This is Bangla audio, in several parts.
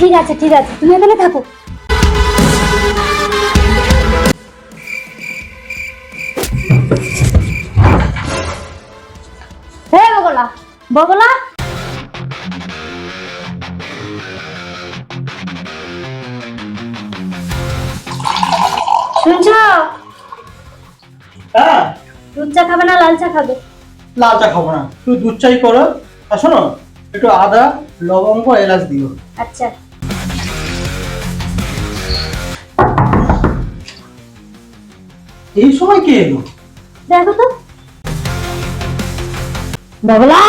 ঠিক আছে তুমি এখানে থাকো। হে বগলা বগলা, শুনছো? হ্যাঁ, দুধ চা খাবে না লাল চা খাবে? লাল চা খাবো না, তুই দুধ চাই করো। আর শোনো, একটু আদা, লবঙ্গ, এলাচ দিও। আচ্ছা। এই সময় কে এলো? দেখো তো। বগলা,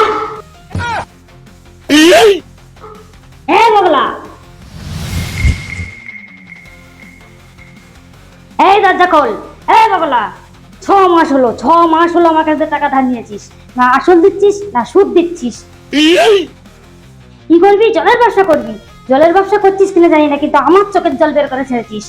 এ বগলা, এই দরজা খোল। এই বগলা, 6 মাস হলো আমার কাছে টাকা ধার নিয়েছিস, না আসল দিচ্ছিস না সুদ দিচ্ছিস। কি করবি? জলের ব্যবসা করবি? জলের ব্যবসা করছিস কিনা জানি না, কিন্তু আমার চোখের জল বের করে ছেড়েছিস।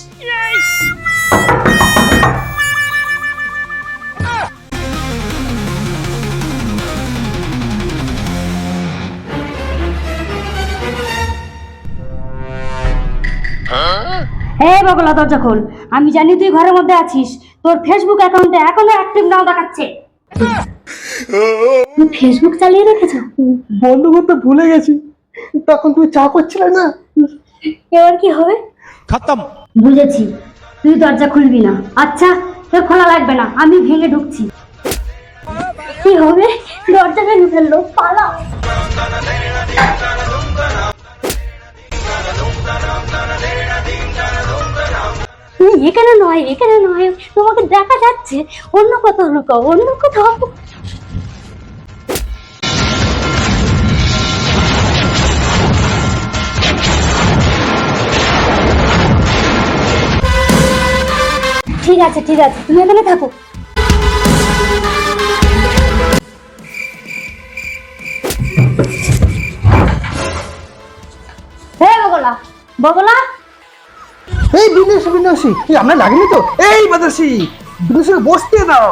এই বগলা, দরজা খোল। আমি জানি তুই ঘরের মধ্যে আছিস, তোর ফেসবুক অ্যাকাউন্টে এখনো অ্যাক্টিভ নাও দেখাচ্ছে। তুই ফেসবুক চালিয়ে রেখেছো? বন্ধ করতে ভুলে গেছি, তখন তুমি চা করছিলে না। এবার কি হবে? खत्म। বুঝেছি, তুই দরজা খুলবি না। আচ্ছা, তোর খোলা লাগবে না, আমি ভেঙে ঢুকছি। কি হবে? দরজা ভেঙে ফেললো, পালাও। এখানে নয়, তোমাকে দেখা যাচ্ছে। অন্য কোথাও লুকাও, অন্য কোথাও। ঠিক আছে তুমি এখানে থাকো। হে বগলা বগলা, এই বিনাশী, আমরা লাগেনি তো? এই বাদাসি, বিনাশী বসতে দাও।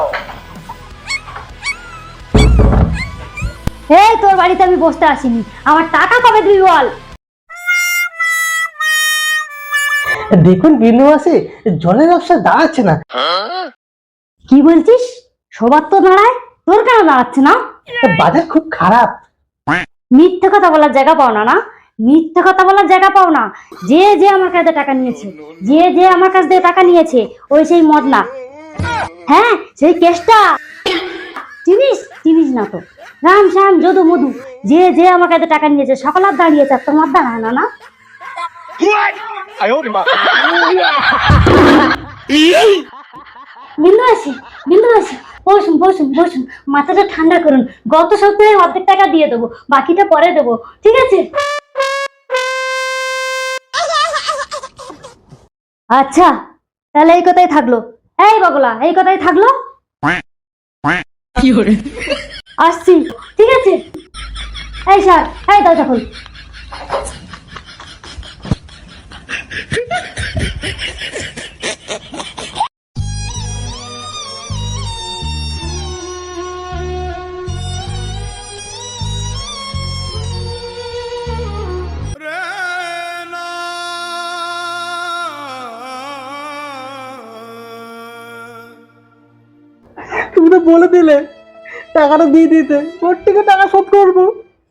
এই তোর বাড়িতে আমি বসতে আসিনি, আমার টাকা কবে দিবি বল? দেখুন বিনুয়াসি, জলের ব্যবসা দাঁড়াচ্ছে না। কি বলছিস? সবার তো দাঁড়ায়, তোর কেন দাঁড়াচ্ছে না? বাজার খুব খারাপ। মিথ্যে কথা বলার জায়গা পাও না, না মিথ্যে কথা বলার জায়গা পাও না। যে আমার কাছে টাকা নিয়েছে, যে আমার কাছ থেকে টাকা নিয়েছে, ওই সেই মদনা। হ্যাঁ, সেই কেসটা চিনিস না তো? রাম শ্যাম যদু মধু, যে আমার কাছে টাকা নিয়েছে সকলার দাঁড়িয়েছে, আর তোমার দাঁড়ায় না, না? বিন্দু আসি, বসুন, মাথাটা ঠান্ডা করুন। গত সপ্তাহে অর্ধেক টাকা দিয়ে দেবো, বাকিটা পরে দেবো, ঠিক আছে? আচ্ছা, তাহলে এই কথাই থাকলো। এই বগলা, এই কথাই থাকলো। আসছি, ঠিক আছে? এই স্যার, এই দরজা খোল। তুমি তো বলে দিলে টাকাটা দিয়ে দিতে, ওর থেকে টাকা শোধ করবো।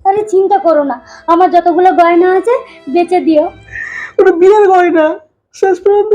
আরে চিন্তা করো না, আমার যতগুলো গয়না আছে বেচে দিও। ওটা বিয়ের গয়না, শেষ পর্যন্ত